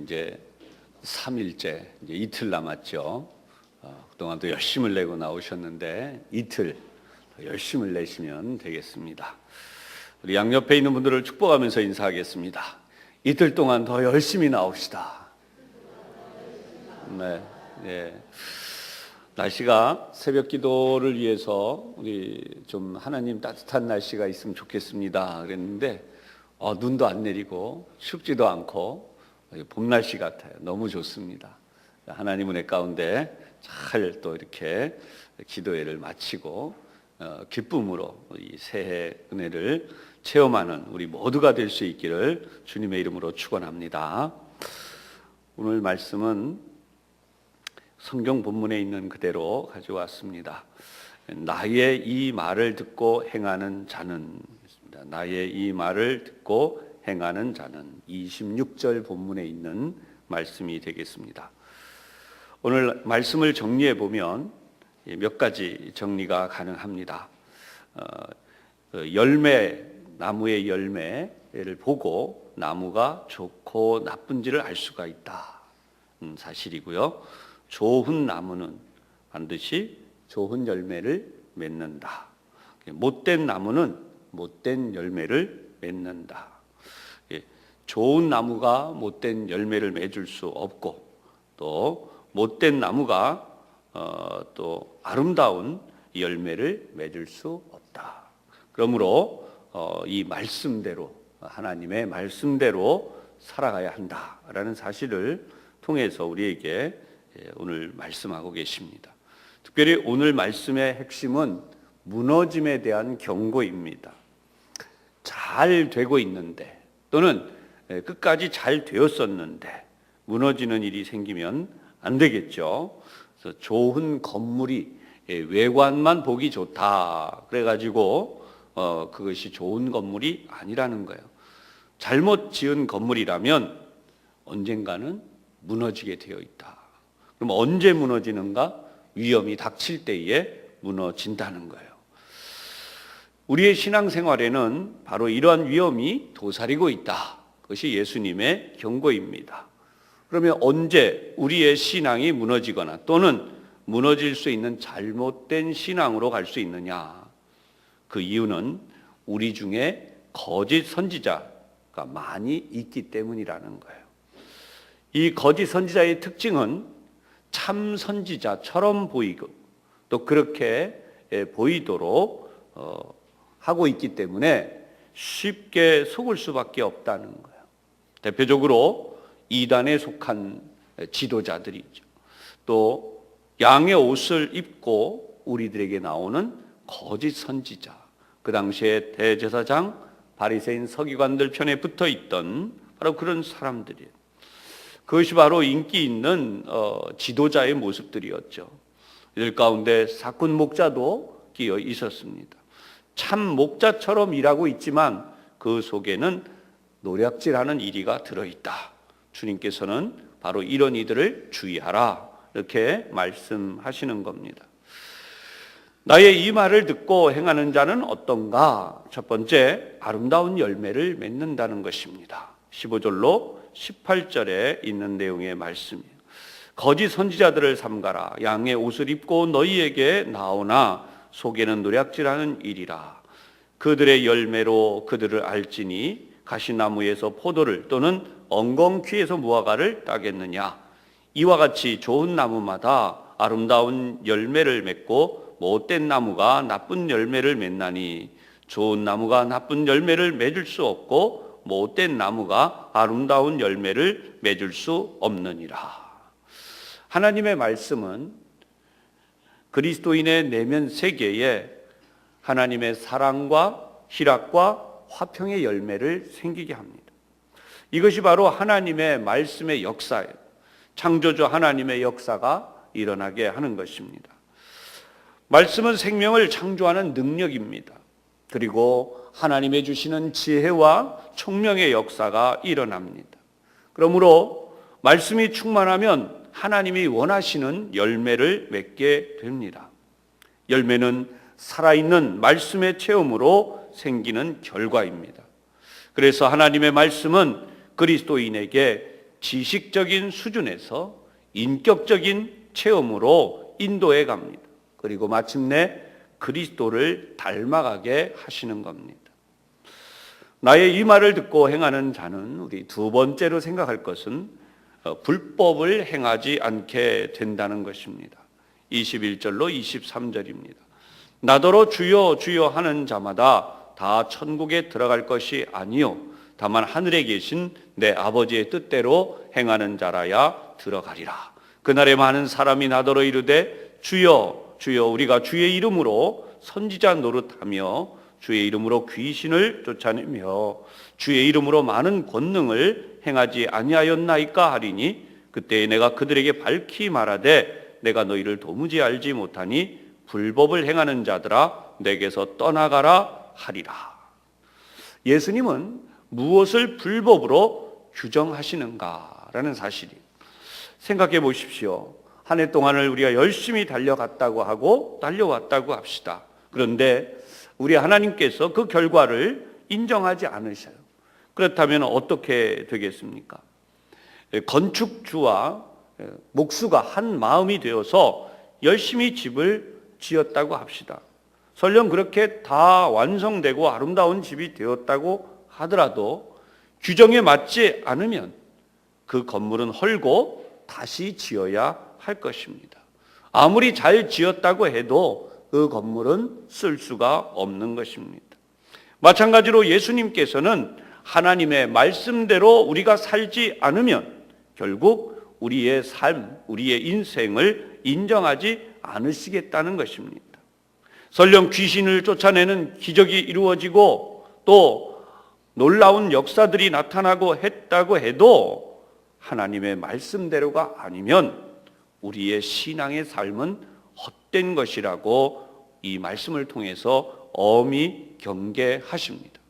이제 3일째, 이제 이틀 남았죠. 그동안도 열심을 내고 나오셨는데 이틀 더 열심을 내시면 되겠습니다. 우리 양옆에 있는 분들을 축복하면서 인사하겠습니다. 이틀 동안 더 열심히 나옵시다. 네, 네. 날씨가 새벽 기도를 위해서 우리 좀 하나님 따뜻한 날씨가 있으면 좋겠습니다 그랬는데 눈도 안 내리고 춥지도 않고 봄 날씨 같아요. 너무 좋습니다. 하나님 은혜 가운데 잘 또 이렇게 기도회를 마치고 기쁨으로 이 새해 은혜를 체험하는 우리 모두가 될 수 있기를 주님의 이름으로 축원합니다. 오늘 말씀은 성경 본문에 있는 그대로 가져왔습니다. 나의 이 말을 듣고 행하는 자는, 나의 이 말을 듣고 행하는 자는 26절 본문에 있는 말씀이 되겠습니다. 오늘 말씀을 정리해 보면 몇 가지 정리가 가능합니다. 열매, 나무의 열매를 보고 나무가 좋고 나쁜지를 알 수가 있다 사실이고요. 좋은 나무는 반드시 좋은 열매를 맺는다. 못된 나무는 못된 열매를 맺는다. 좋은 나무가 못된 열매를 맺을 수 없고 또 못된 나무가 또 아름다운 열매를 맺을 수 없다. 그러므로 이 말씀대로, 하나님의 말씀대로 살아가야 한다라는 사실을 통해서 우리에게 오늘 말씀하고 계십니다. 특별히 오늘 말씀의 핵심은 무너짐에 대한 경고입니다. 잘 되고 있는데 또는 끝까지 잘 되었었는데 무너지는 일이 생기면 안 되겠죠. 그래서 좋은 건물이 외관만 보기 좋다 그래가지고 그것이 좋은 건물이 아니라는 거예요. 잘못 지은 건물이라면 언젠가는 무너지게 되어 있다. 그럼 언제 무너지는가? 위험이 닥칠 때에 무너진다는 거예요. 우리의 신앙생활에는 바로 이러한 위험이 도사리고 있다. 그것이 예수님의 경고입니다. 그러면 언제 우리의 신앙이 무너지거나 또는 무너질 수 있는 잘못된 신앙으로 갈 수 있느냐? 그 이유는 우리 중에 거짓 선지자가 많이 있기 때문이라는 거예요. 이 거짓 선지자의 특징은 참 선지자처럼 보이고 또 그렇게 보이도록 하고 있기 때문에 쉽게 속을 수밖에 없다는 거예요. 대표적으로 이단에 속한 지도자들이죠. 또 양의 옷을 입고 우리들에게 나오는 거짓 선지자, 그 당시에 대제사장, 바리새인, 서기관들 편에 붙어 있던 바로 그런 사람들이에요. 그것이 바로 인기 있는 지도자의 모습들이었죠. 이들 가운데 사꾼 목자도 끼어 있었습니다. 참 목자처럼 일하고 있지만 그 속에는 노략질하는 이리가 들어있다. 주님께서는 바로 이런 이들을 주의하라 이렇게 말씀하시는 겁니다. 나의 이 말을 듣고 행하는 자는 어떤가? 첫 번째, 아름다운 열매를 맺는다는 것입니다. 15절로 18절에 있는 내용의 말씀이에요. 거짓 선지자들을 삼가라. 양의 옷을 입고 너희에게 나오나 속에는 노략질하는 일이라. 그들의 열매로 그들을 알지니 가시나무에서 포도를 또는 엉겅퀴에서 무화과를 따겠느냐. 이와 같이 좋은 나무마다 아름다운 열매를 맺고 못된 나무가 나쁜 열매를 맺나니 좋은 나무가 나쁜 열매를 맺을 수 없고 못된 나무가 아름다운 열매를 맺을 수 없느니라. 하나님의 말씀은 그리스도인의 내면 세계에 하나님의 사랑과 희락과 화평의 열매를 생기게 합니다. 이것이 바로 하나님의 말씀의 역사예요. 창조주 하나님의 역사가 일어나게 하는 것입니다. 말씀은 생명을 창조하는 능력입니다. 그리고 하나님의 주시는 지혜와 총명의 역사가 일어납니다. 그러므로 말씀이 충만하면 하나님이 원하시는 열매를 맺게 됩니다. 열매는 살아있는 말씀의 체험으로 생기는 결과입니다. 그래서 하나님의 말씀은 그리스도인에게 지식적인 수준에서 인격적인 체험으로 인도해 갑니다. 그리고 마침내 그리스도를 닮아가게 하시는 겁니다. 나의 이 말을 듣고 행하는 자는 우리 두 번째로 생각할 것은 불법을 행하지 않게 된다는 것입니다. 21절로 23절입니다. 나더러 주여 주여 하는 자마다 다 천국에 들어갈 것이 아니요 다만 하늘에 계신 내 아버지의 뜻대로 행하는 자라야 들어가리라. 그날에 많은 사람이 나더러 이르되 주여 주여 우리가 주의 이름으로 선지자 노릇하며 주의 이름으로 귀신을 쫓아내며 주의 이름으로 많은 권능을 행하지 아니하였나이까 하리니 그때 내가 그들에게 밝히 말하되 내가 너희를 도무지 알지 못하니 불법을 행하는 자들아 내게서 떠나가라 하리라. 예수님은 무엇을 불법으로 규정하시는가라는 사실이 생각해 보십시오. 한 해 동안을 우리가 열심히 달려갔다고 하고 달려왔다고 합시다. 그런데 우리 하나님께서 그 결과를 인정하지 않으셔요. 그렇다면 어떻게 되겠습니까? 건축주와 목수가 한 마음이 되어서 열심히 집을 지었다고 합시다. 설령 그렇게 다 완성되고 아름다운 집이 되었다고 하더라도 규정에 맞지 않으면 그 건물은 헐고 다시 지어야 할 것입니다. 아무리 잘 지었다고 해도 그 건물은 쓸 수가 없는 것입니다. 마찬가지로 예수님께서는 하나님의 말씀대로 우리가 살지 않으면 결국 우리의 삶, 우리의 인생을 인정하지 않으시겠다는 것입니다. 설령 귀신을 쫓아내는 기적이 이루어지고 또 놀라운 역사들이 나타나고 했다고 해도 하나님의 말씀대로가 아니면 우리의 신앙의 삶은 헛된 것이라고 이 말씀을 통해서 엄히 경계하십니다.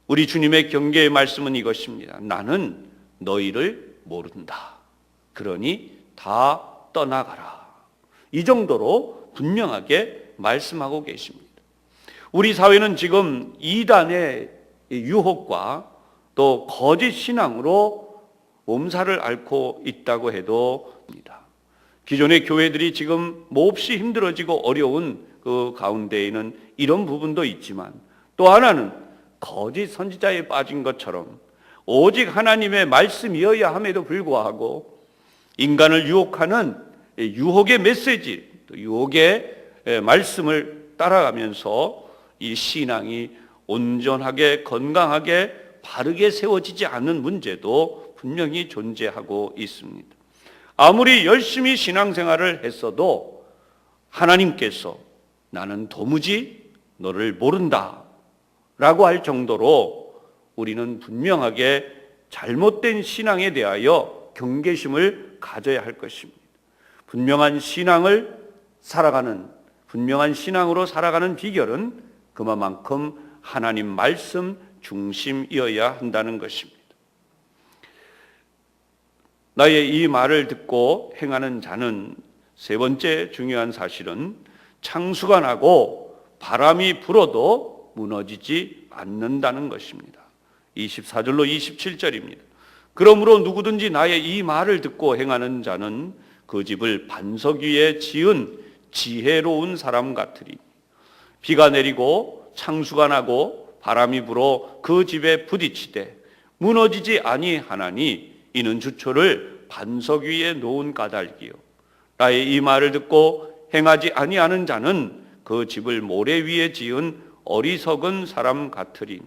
우리 주님의 경계의 말씀은 이것입니다. 나는 너희를 모른다. 그러니 다 떠나가라. 이 정도로 분명하게 말씀하고 계십니다. 우리 사회는 지금 이단의 유혹과 또 거짓 신앙으로 몸살을 앓고 있다고 해도 합니다. 기존의 교회들이 지금 몹시 힘들어지고 어려운 그 가운데에는 이런 부분도 있지만 또 하나는 거짓 선지자에 빠진 것처럼 오직 하나님의 말씀이어야 함에도 불구하고 인간을 유혹하는 유혹의 메시지, 유혹의 말씀을 따라가면서 이 신앙이 온전하게 건강하게 바르게 세워지지 않는 문제도 분명히 존재하고 있습니다. 아무리 열심히 신앙생활을 했어도 하나님께서 나는 도무지 너를 모른다 라고 할 정도로 우리는 분명하게 잘못된 신앙에 대하여 경계심을 가져야 할 것입니다. 분명한 신앙을 살아가는, 분명한 신앙으로 살아가는 비결은 그만큼 하나님 말씀 중심이어야 한다는 것입니다. 나의 이 말을 듣고 행하는 자는 세 번째 중요한 사실은 창수가 나고 바람이 불어도 무너지지 않는다는 것입니다. 24절로 27절입니다. 그러므로 누구든지 나의 이 말을 듣고 행하는 자는 그 집을 반석 위에 지은 지혜로운 사람 같으리. 비가 내리고 창수가 나고 바람이 불어 그 집에 부딪히되 무너지지 아니하나니 이는 주초를 반석 위에 놓은 까닭이요 나의 이 말을 듣고 행하지 아니하는 자는 그 집을 모래 위에 지은 어리석은 사람 같으리니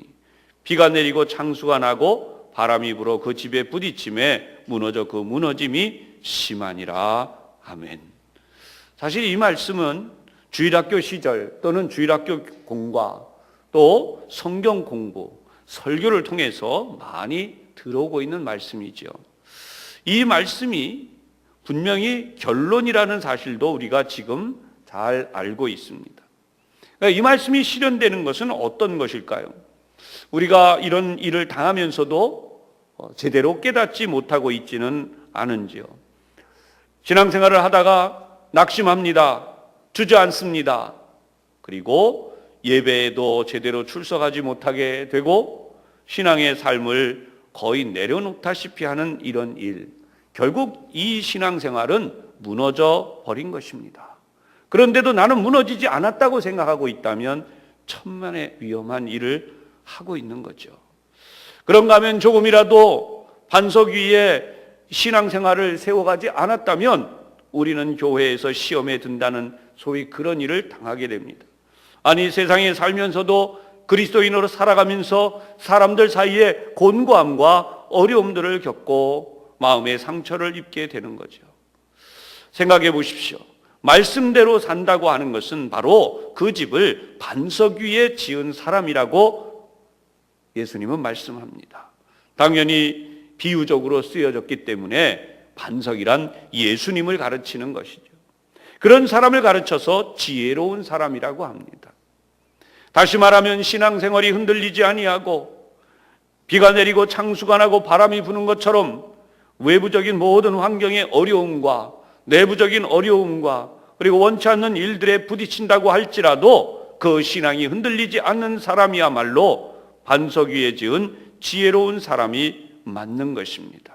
비가 내리고 창수가 나고 바람이 불어 그 집에 부딪힘에 무너져 그 무너짐이 심하니라. 아멘. 사실 이 말씀은 주일학교 시절 또는 주일학교 공과 또 성경 공부, 설교를 통해서 많이 들어오고 있는 말씀이죠. 이 말씀이 분명히 결론이라는 사실도 우리가 지금 잘 알고 있습니다. 그러니까 이 말씀이 실현되는 것은 어떤 것일까요? 우리가 이런 일을 당하면서도 제대로 깨닫지 못하고 있지는 않은지요. 신앙생활을 하다가 낙심합니다. 주저앉습니다. 그리고 예배에도 제대로 출석하지 못하게 되고 신앙의 삶을 거의 내려놓다시피 하는 이런 일, 결국 이 신앙생활은 무너져 버린 것입니다. 그런데도 나는 무너지지 않았다고 생각하고 있다면 천만의 위험한 일을 하고 있는 거죠. 그런가 하면 조금이라도 반석 위에 신앙생활을 세워가지 않았다면 우리는 교회에서 시험에 든다는 소위 그런 일을 당하게 됩니다. 아니, 세상에 살면서도 그리스도인으로 살아가면서 사람들 사이에 곤고함과 어려움들을 겪고 마음의 상처를 입게 되는 거죠. 생각해 보십시오. 말씀대로 산다고 하는 것은 바로 그 집을 반석 위에 지은 사람이라고 예수님은 말씀합니다. 당연히 비유적으로 쓰여졌기 때문에 반석이란 예수님을 가르치는 것이죠. 그런 사람을 가르쳐서 지혜로운 사람이라고 합니다. 다시 말하면 신앙생활이 흔들리지 아니하고 비가 내리고 창수가 나고 바람이 부는 것처럼 외부적인 모든 환경의 어려움과 내부적인 어려움과 그리고 원치 않는 일들에 부딪힌다고 할지라도 그 신앙이 흔들리지 않는 사람이야말로 반석 위에 지은 지혜로운 사람이 맞는 것입니다.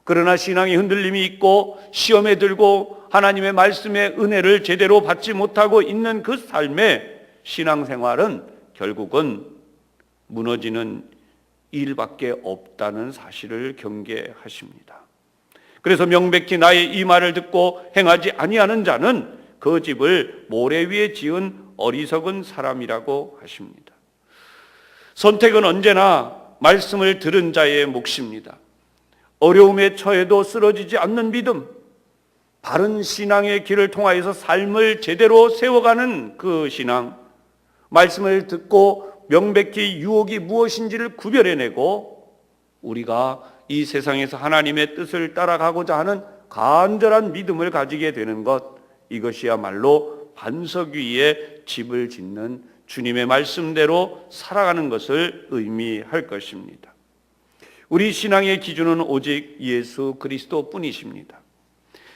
그러나 신앙이 흔들림이 있고 시험에 들고 하나님의 말씀의 은혜를 제대로 받지 못하고 있는 그 삶의 신앙생활은 결국은 무너지는 일밖에 없다는 사실을 경계하십니다. 그래서 명백히 나의 이 말을 듣고 행하지 아니하는 자는 그 집을 모래 위에 지은 어리석은 사람이라고 하십니다. 선택은 언제나 말씀을 들은 자의 몫입니다. 어려움에 처해도 쓰러지지 않는 믿음, 바른 신앙의 길을 통하여서 삶을 제대로 세워가는 그 신앙, 말씀을 듣고 명백히 유혹이 무엇인지를 구별해내고 우리가 이 세상에서 하나님의 뜻을 따라가고자 하는 간절한 믿음을 가지게 되는 것, 이것이야말로 반석 위에 집을 짓는 주님의 말씀대로 살아가는 것을 의미할 것입니다. 우리 신앙의 기준은 오직 예수 그리스도 뿐이십니다.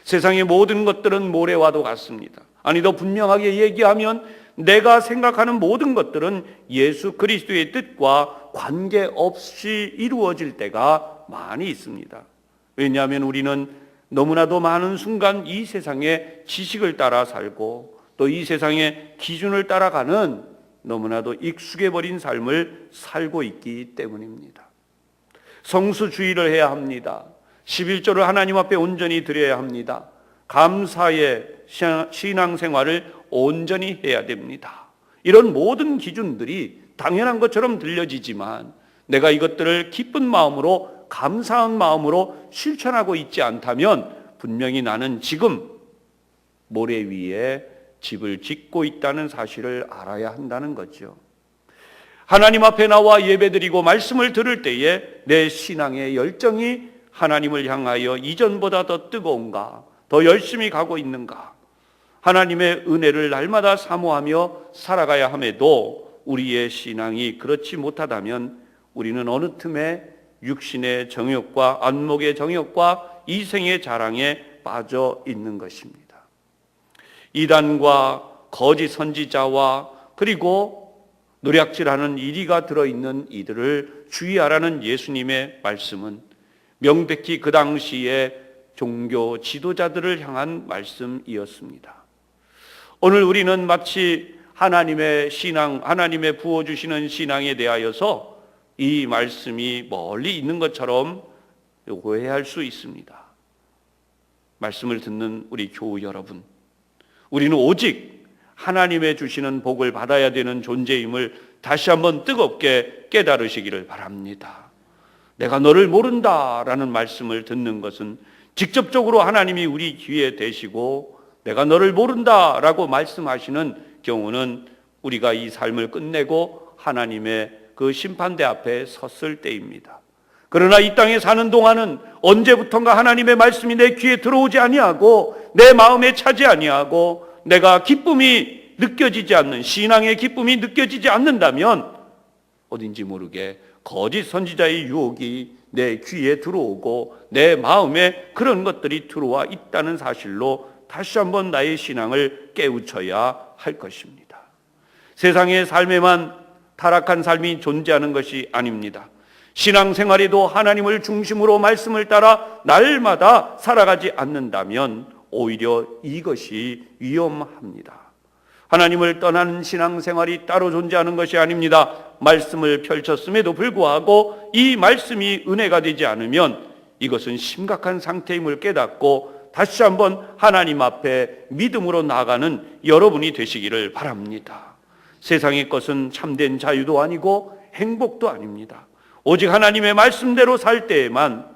세상의 모든 것들은 모래와도 같습니다. 아니, 더 분명하게 얘기하면 내가 생각하는 모든 것들은 예수 그리스도의 뜻과 관계없이 이루어질 때가 많이 있습니다. 왜냐하면 우리는 너무나도 많은 순간 이 세상의 지식을 따라 살고 또 이 세상의 기준을 따라가는 너무나도 익숙해버린 삶을 살고 있기 때문입니다. 성수주의를 해야 합니다. 11조를 하나님 앞에 온전히 드려야 합니다. 감사의 신앙생활을 온전히 해야 됩니다. 이런 모든 기준들이 당연한 것처럼 들려지지만 내가 이것들을 기쁜 마음으로, 감사한 마음으로 실천하고 있지 않다면 분명히 나는 지금 모래 위에 집을 짓고 있다는 사실을 알아야 한다는 거죠. 하나님 앞에 나와 예배드리고 말씀을 들을 때에 내 신앙의 열정이 하나님을 향하여 이전보다 더 뜨거운가, 더 열심히 가고 있는가, 하나님의 은혜를 날마다 사모하며 살아가야 함에도 우리의 신앙이 그렇지 못하다면 우리는 어느 틈에 육신의 정욕과 안목의 정욕과 이생의 자랑에 빠져 있는 것입니다. 이단과 거짓 선지자와 그리고 노략질하는 이리가 들어있는 이들을 주의하라는 예수님의 말씀은 명백히 그 당시에 종교 지도자들을 향한 말씀이었습니다. 오늘 우리는 마치 하나님의 신앙, 하나님의 부어주시는 신앙에 대하여서 이 말씀이 멀리 있는 것처럼 오해할 수 있습니다. 말씀을 듣는 우리 교우 여러분, 우리는 오직 하나님의 주시는 복을 받아야 되는 존재임을 다시 한번 뜨겁게 깨달으시기를 바랍니다. 내가 너를 모른다라는 말씀을 듣는 것은 직접적으로 하나님이 우리 귀에 대시고 내가 너를 모른다라고 말씀하시는 경우는 우리가 이 삶을 끝내고 하나님의 그 심판대 앞에 섰을 때입니다. 그러나 이 땅에 사는 동안은 언제부턴가 하나님의 말씀이 내 귀에 들어오지 아니하고 내 마음에 차지 아니하고 내가 기쁨이 느껴지지 않는, 신앙의 기쁨이 느껴지지 않는다면 어딘지 모르게 거짓 선지자의 유혹이 내 귀에 들어오고 내 마음에 그런 것들이 들어와 있다는 사실로 다시 한번 나의 신앙을 깨우쳐야 할 것입니다. 세상의 삶에만 타락한 삶이 존재하는 것이 아닙니다. 신앙생활에도 하나님을 중심으로 말씀을 따라 날마다 살아가지 않는다면 오히려 이것이 위험합니다. 하나님을 떠나는 신앙생활이 따로 존재하는 것이 아닙니다. 말씀을 펼쳤음에도 불구하고 이 말씀이 은혜가 되지 않으면 이것은 심각한 상태임을 깨닫고 다시 한번 하나님 앞에 믿음으로 나아가는 여러분이 되시기를 바랍니다. 세상의 것은 참된 자유도 아니고 행복도 아닙니다. 오직 하나님의 말씀대로 살 때에만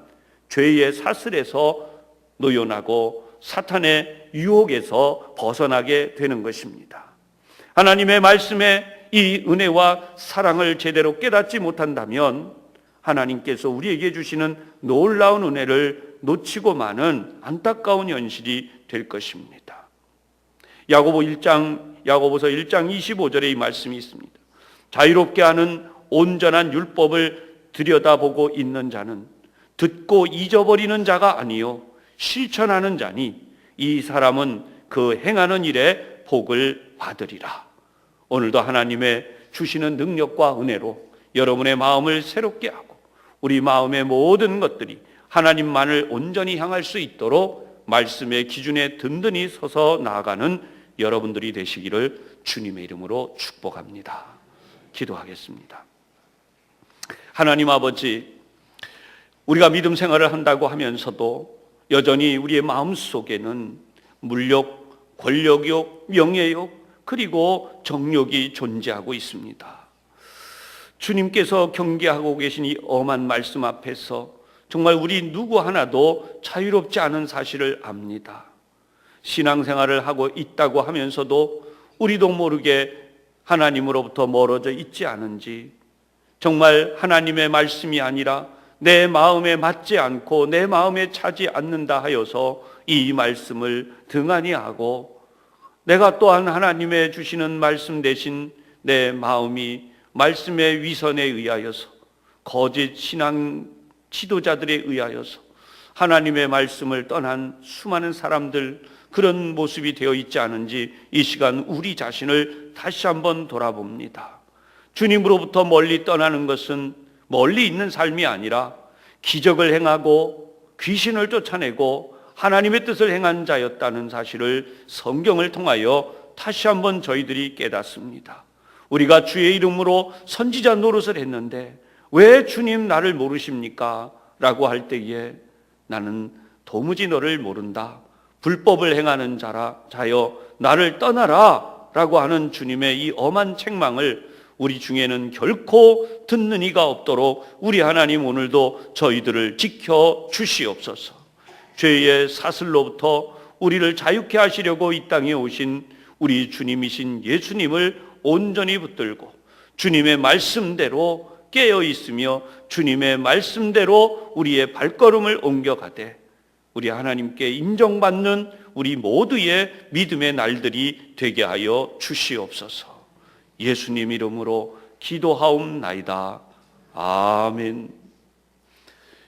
죄의 사슬에서 노연하고 사탄의 유혹에서 벗어나게 되는 것입니다. 하나님의 말씀에 이 은혜와 사랑을 제대로 깨닫지 못한다면 하나님께서 우리에게 주시는 놀라운 은혜를 놓치고 마는 안타까운 현실이 될 것입니다. 야고보서 1장 25절에 이 말씀이 있습니다. 자유롭게 하는 온전한 율법을 들여다보고 있는 자는 듣고 잊어버리는 자가 아니요 실천하는 자니 이 사람은 그 행하는 일에 복을 받으리라. 오늘도 하나님의 주시는 능력과 은혜로 여러분의 마음을 새롭게 하고 우리 마음의 모든 것들이 하나님만을 온전히 향할 수 있도록 말씀의 기준에 든든히 서서 나아가는 여러분들이 되시기를 주님의 이름으로 축복합니다. 기도하겠습니다. 하나님 아버지, 우리가 믿음 생활을 한다고 하면서도 여전히 우리의 마음속에는 물욕, 권력욕, 명예욕, 그리고 정욕이 존재하고 있습니다. 주님께서 경계하고 계신 이 엄한 말씀 앞에서 정말 우리 누구 하나도 자유롭지 않은 사실을 압니다. 신앙생활을 하고 있다고 하면서도 우리도 모르게 하나님으로부터 멀어져 있지 않은지, 정말 하나님의 말씀이 아니라 내 마음에 맞지 않고 내 마음에 차지 않는다 하여서 이 말씀을 등한히 하고 내가 또한 하나님의 주시는 말씀 대신 내 마음이 말씀의 위선에 의하여서 거짓 신앙 지도자들에 의하여서 하나님의 말씀을 떠난 수많은 사람들, 그런 모습이 되어 있지 않은지 이 시간 우리 자신을 다시 한번 돌아봅니다. 주님으로부터 멀리 떠나는 것은 멀리 있는 삶이 아니라 기적을 행하고 귀신을 쫓아내고 하나님의 뜻을 행한 자였다는 사실을 성경을 통하여 다시 한번 저희들이 깨닫습니다. 우리가 주의 이름으로 선지자 노릇을 했는데 왜 주님 나를 모르십니까? 라고 할 때에 나는 도무지 너를 모른다. 불법을 행하는 자여 나를 떠나라 라고 하는 주님의 이 엄한 책망을 우리 중에는 결코 듣는 이가 없도록 우리 하나님 오늘도 저희들을 지켜 주시옵소서. 죄의 사슬로부터 우리를 자유케 하시려고 이 땅에 오신 우리 주님이신 예수님을 온전히 붙들고 주님의 말씀대로 깨어 있으며 주님의 말씀대로 우리의 발걸음을 옮겨가되 우리 하나님께 인정받는 우리 모두의 믿음의 날들이 되게 하여 주시옵소서. 예수님 이름으로 기도하옵나이다. 아멘.